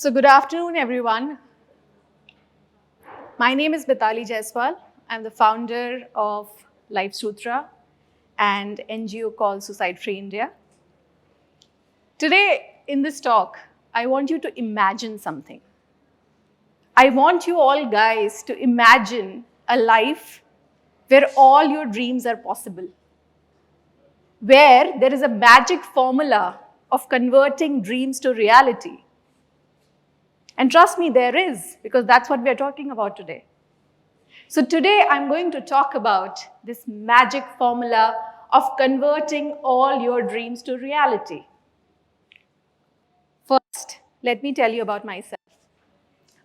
So good afternoon, everyone. My name is Mitali Jaiswal. I'm the founder of Life Sutra and NGO called Suicide Free India. Today, in this talk, I want you to imagine something. I want you all guys to imagine a life where all your dreams are possible, where there is a magic formula of converting dreams to reality. And trust me, there is, because that's what we're talking about today. So today I'm going to talk about this magic formula of converting all your dreams to reality. First, let me tell you about myself.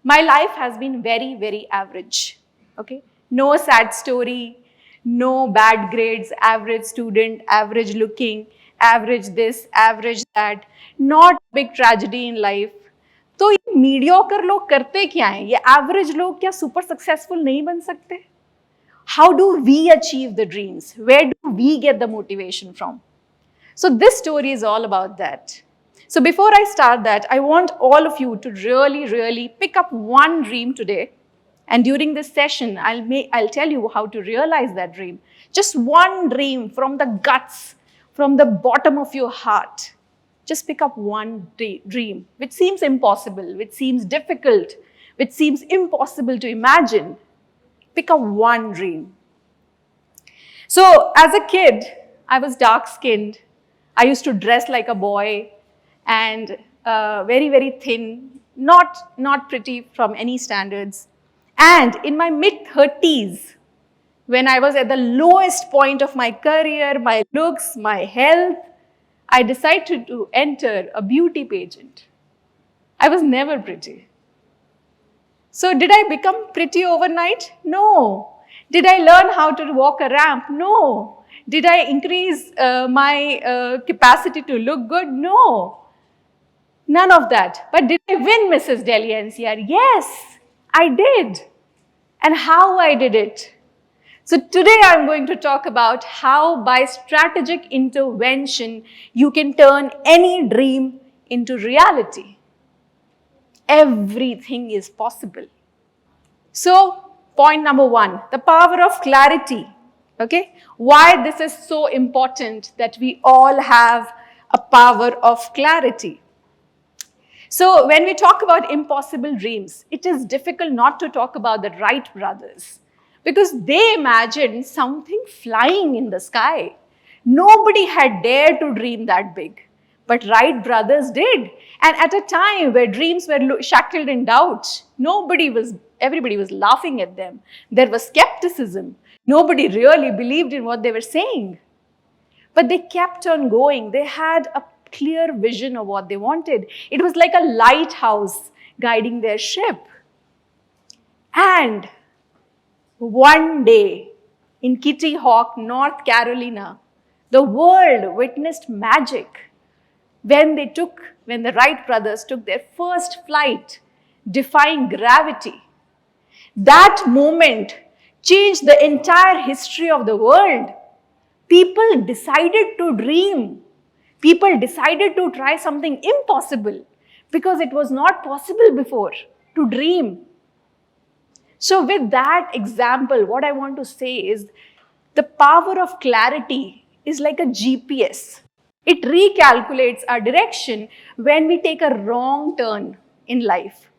My life has been very, very average. Okay? No sad story, no bad grades, average student, average looking, average this, average that, not big tragedy in life. तो ये mediocre लोग करते क्या हैं? ये average लोग क्या super successful नहीं बन सकते? How do we achieve the dreams? Where do we get the motivation from? So this story is all about that. So before I start that, I want all of you to really pick up one dream today. And during this session, I'll tell you how to realize that dream. Just one dream from the guts, from the bottom of your heart. Just pick up one dream, which seems impossible, which seems difficult, which seems impossible to imagine. Pick up one dream. So as a kid, I was dark-skinned. I used to dress like a boy and very, very thin, not pretty from any standards. And in my mid-30s, when I was at the lowest point of my career, my looks, my health, I decided to enter a beauty pageant. I was never pretty. So did I become pretty overnight? No. Did I learn how to walk a ramp? No. Did I increase my capacity to look good? No. None of that. But did I win Mrs. Delhi NCR? Yes, I did. And how I did it. So today I'm going to talk about how by strategic intervention you can turn any dream into reality. Everything is possible. So point number one, the power of clarity. Okay, why this is so important that we all have a power of clarity. So when we talk about impossible dreams, it is difficult not to talk about the Wright brothers because they imagined something flying in the sky. Nobody had dared to dream that big, but Wright brothers did. And at a time where dreams were shackled in doubt, everybody was laughing at them. There was skepticism. Nobody really believed in what they were saying. But they kept on going. They had a clear vision of what they wanted. It was like a lighthouse guiding their ship. And one day in Kitty Hawk, North Carolina, the world witnessed magic when the Wright brothers took their first flight, defying gravity. That moment changed the entire history of the world. People decided to dream. People decided to try something impossible because it was not possible before to dream. So with that example, what I want to say is the power of clarity is like a GPS. It recalculates our direction when we take a wrong turn in life.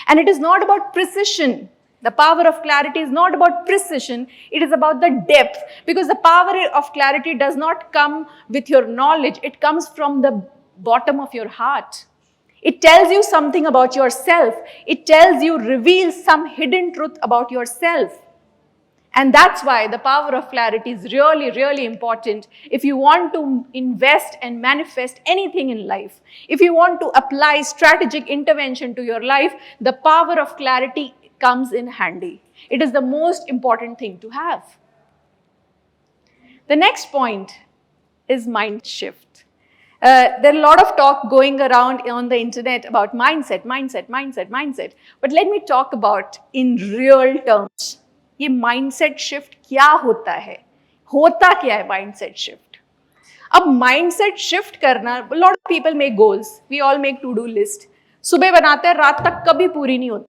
And it is not about precision. The power of clarity is not about precision, it is about the depth. Because the power of clarity does not come with your knowledge, it comes from the bottom of your heart. It tells you something about yourself. It reveals some hidden truth about yourself. And that's why the power of clarity is really important if you want to invest and manifest anything in life. If you want to apply strategic intervention to your life, the power of clarity comes in handy. It is the most important thing to have. The next point is mind shift. There are a lot of talk going around on the internet about mindset. But let me talk about in real terms. ये mindset shift क्या होता है? होता क्या है mindset shift? अब mindset shift करना, a lot of people make goals. We all make to-do list. सुबह बनाते हैं, रात तक कभी पूरी नहीं होती.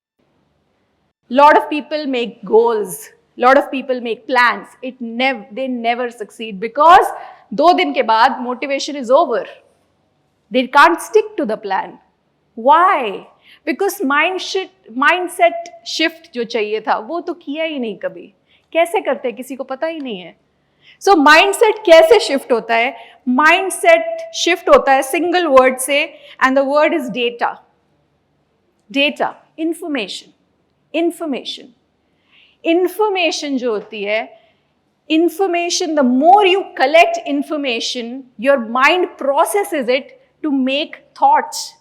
Lot of people make goals, lot of people make plans. They never succeed because 2 दिन के बाद motivation is over. They can't stick to the plan. Why? Because mindset shift जो चाहिए था वो तो किया ही नहीं कभी. कैसे करते हैं किसी को पता ही नहीं है. So mindset कैसे shift होता है? Mindset shift होता है single word से, and the word is data. Data, information. Information जो होती है, information, the more you collect information, your mind processes it to make thoughts.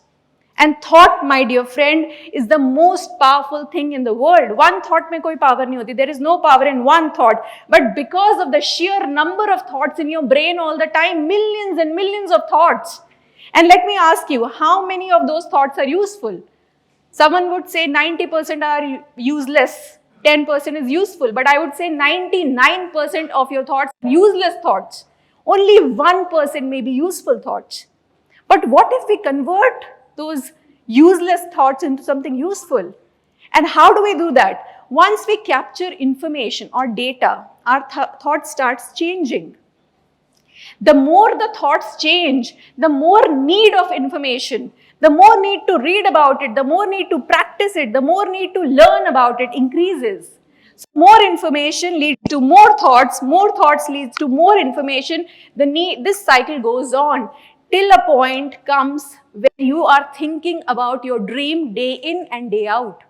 And thought, my dear friend, is the most powerful thing in the world. One thought में कोई power नहीं होती. There is no power in one thought. But because of the sheer number of thoughts in your brain all the time, millions and millions of thoughts. And let me ask you, how many of those thoughts are useful? Someone would say 90% are useless, 10% is useful, but I would say 99% of your thoughts are useless thoughts. Only 1% may be useful thoughts. But what if we convert those useless thoughts into something useful? And how do we do that? Once we capture information or data, our thought starts changing. The more the thoughts change, the more need of information, the more need to read about it, the more need to practice it, the more need to learn about it increases. So more information leads to more thoughts leads to more information. This cycle goes on till a point comes where you are thinking about your dream day in and day out.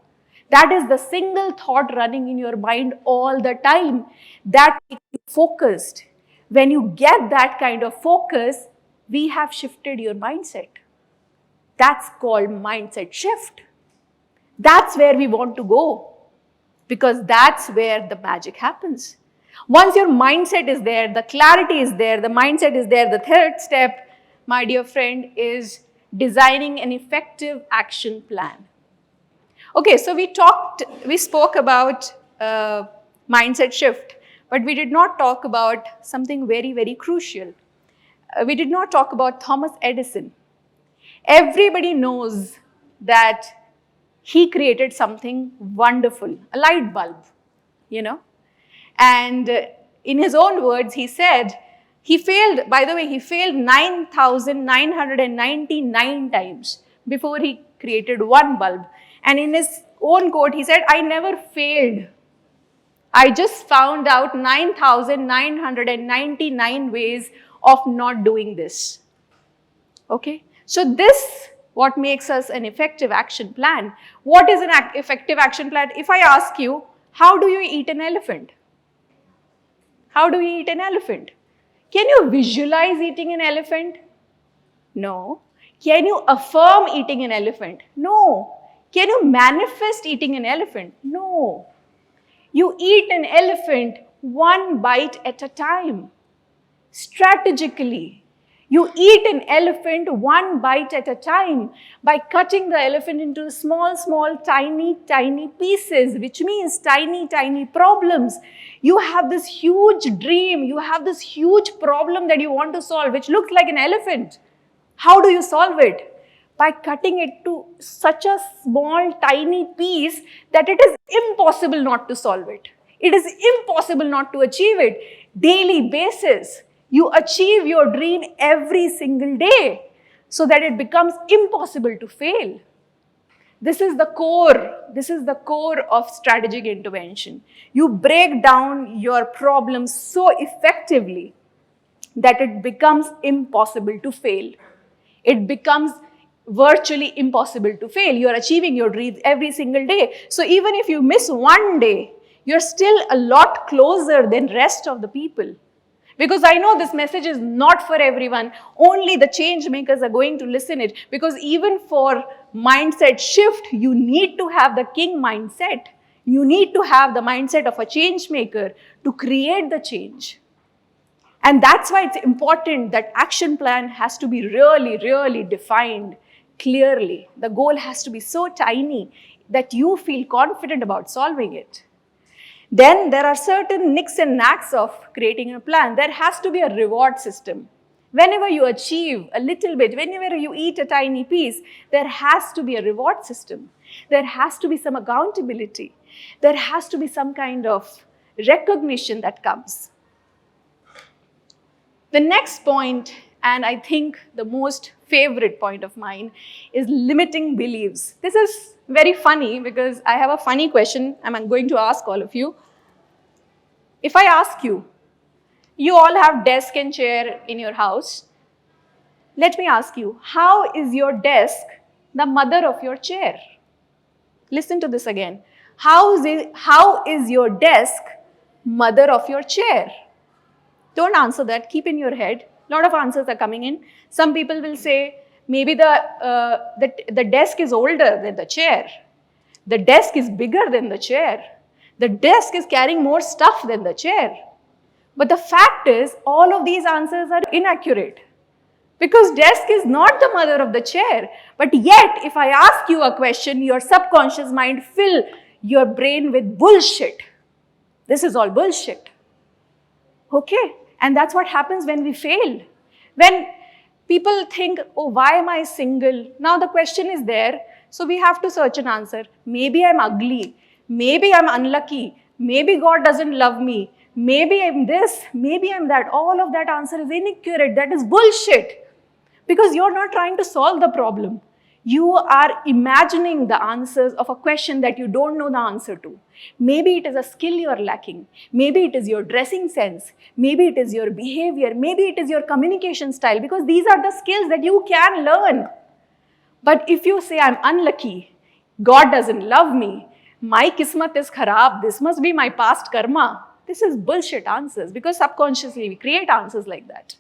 That is the single thought running in your mind all the time. That makes you focused. When you get that kind of focus, we have shifted your mindset. That's called mindset shift. That's where we want to go because that's where the magic happens. Once your mindset is there, the clarity is there, the mindset is there, the third step, my dear friend, is designing an effective action plan. Okay, so we spoke about mindset shift, but we did not talk about something very, very crucial. We did not talk about Thomas Edison. Everybody knows that he created something wonderful, a light bulb, And in his own words, he said, he failed 9,999 times before he created one bulb. And in his own quote, he said, I never failed. I just found out 9,999 ways of not doing this. Okay? So this, what makes us an effective action plan. What is an effective action plan? If I ask you, how do you eat an elephant? How do we eat an elephant? Can you visualize eating an elephant? No. Can you affirm eating an elephant? No. Can you manifest eating an elephant? No. You eat an elephant one bite at a time. Strategically. You eat an elephant one bite at a time by cutting the elephant into small, tiny pieces, which means tiny problems. You have this huge dream, you have this huge problem that you want to solve, which looks like an elephant. How do you solve it? By cutting it to such a small, tiny piece that it is impossible not to solve it. It is impossible not to achieve it. Daily basis. You achieve your dream every single day so that it becomes impossible to fail. This is the core of strategic intervention. You break down your problems so effectively that it becomes impossible to fail. It becomes virtually impossible to fail. You are achieving your dreams every single day. So even if you miss one day, you're still a lot closer than rest of the people. Because I know this message is not for everyone. Only the change makers are going to listen it. Because even for mindset shift, you need to have the king mindset. You need to have the mindset of a change maker to create the change. And that's why it's important that action plan has to be really defined clearly. The goal has to be so tiny that you feel confident about solving it. Then there are certain nicks and knacks of creating a plan. There has to be a reward system. Whenever you achieve a little bit, whenever you eat a tiny piece, there has to be a reward system. There has to be some accountability. There has to be some kind of recognition that comes. The next point, and I think the most favorite point of mine, is limiting beliefs. This is very funny because I have a funny question I'm going to ask all of you. If I ask you, you all have desk and chair in your house. Let me ask you, how is your desk the mother of your chair? Listen to this again. How is your desk mother of your chair? Don't answer that. Keep in your head. A lot of answers are coming in. Some people will say, maybe the desk is older than the chair. The desk is bigger than the chair. The desk is carrying more stuff than the chair. But the fact is, all of these answers are inaccurate. Because desk is not the mother of the chair. But yet, if I ask you a question, your subconscious mind fill your brain with bullshit. This is all bullshit. Okay? And that's what happens when we fail. When people think, oh, why am I single? Now the question is there. So we have to search an answer. Maybe I'm ugly. Maybe I'm unlucky. Maybe God doesn't love me. Maybe I'm this. Maybe I'm that. All of that answer is inaccurate. That is bullshit. Because you're not trying to solve the problem. You are imagining the answers of a question that you don't know the answer to. Maybe it is a skill you're lacking. Maybe it is your dressing sense. Maybe it is your behavior. Maybe it is your communication style. Because these are the skills that you can learn. But if you say, I'm unlucky, God doesn't love me, my kismat is kharab, this must be my past karma. This is bullshit answers because subconsciously we create answers like that.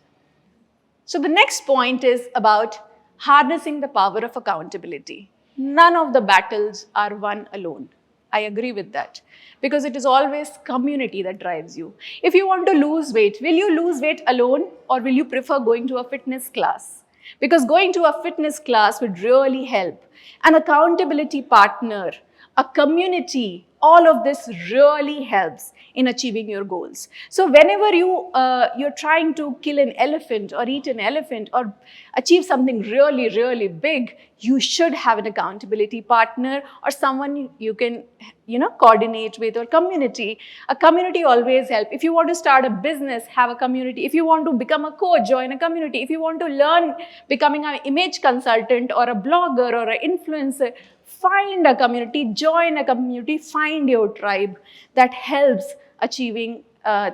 So the next point is about harnessing the power of accountability. None of the battles are won alone. I agree with that because it is always community that drives you. If you want to lose weight, will you lose weight alone or will you prefer going to a fitness class? Because going to a fitness class would really help. An accountability partner, a community, all of this really helps in achieving your goals. So whenever you're trying to kill an elephant or eat an elephant or achieve something really, really big, you should have an accountability partner or someone you can, coordinate with or community. A community always helps. If you want to start a business, have a community. If you want to become a coach, join a community. If you want to learn becoming an image consultant or a blogger or an influencer, find a community, join a community, find your tribe that helps achieving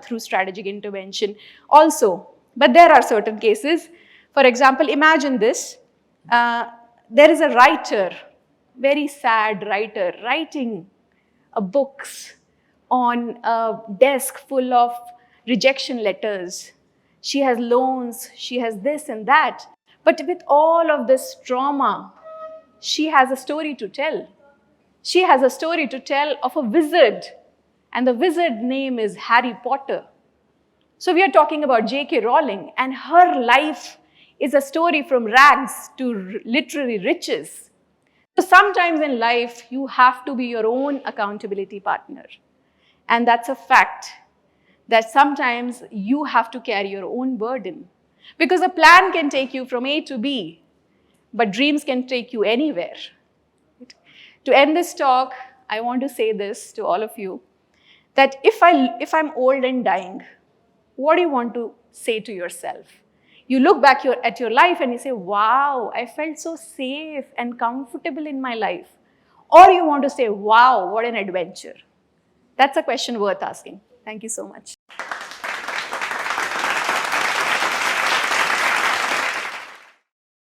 through strategic intervention also. But there are certain cases. For example, imagine this. There is a writer, very sad writer, writing books on a desk full of rejection letters. She has loans, she has this and that. But with all of this trauma, she has a story to tell. She has a story to tell of a wizard, and the wizard name is Harry Potter. So we are talking about J.K. Rowling, and her life is a story from rags to literary riches. So sometimes in life, you have to be your own accountability partner. And that's a fact that sometimes you have to carry your own burden. Because a plan can take you from A to B, but dreams can take you anywhere. To end this talk, I want to say this to all of you, that if I'm old and dying, what do you want to say to yourself? You look back at your life and you say, wow, I felt so safe and comfortable in my life. Or you want to say, wow, what an adventure. That's a question worth asking. Thank you so much.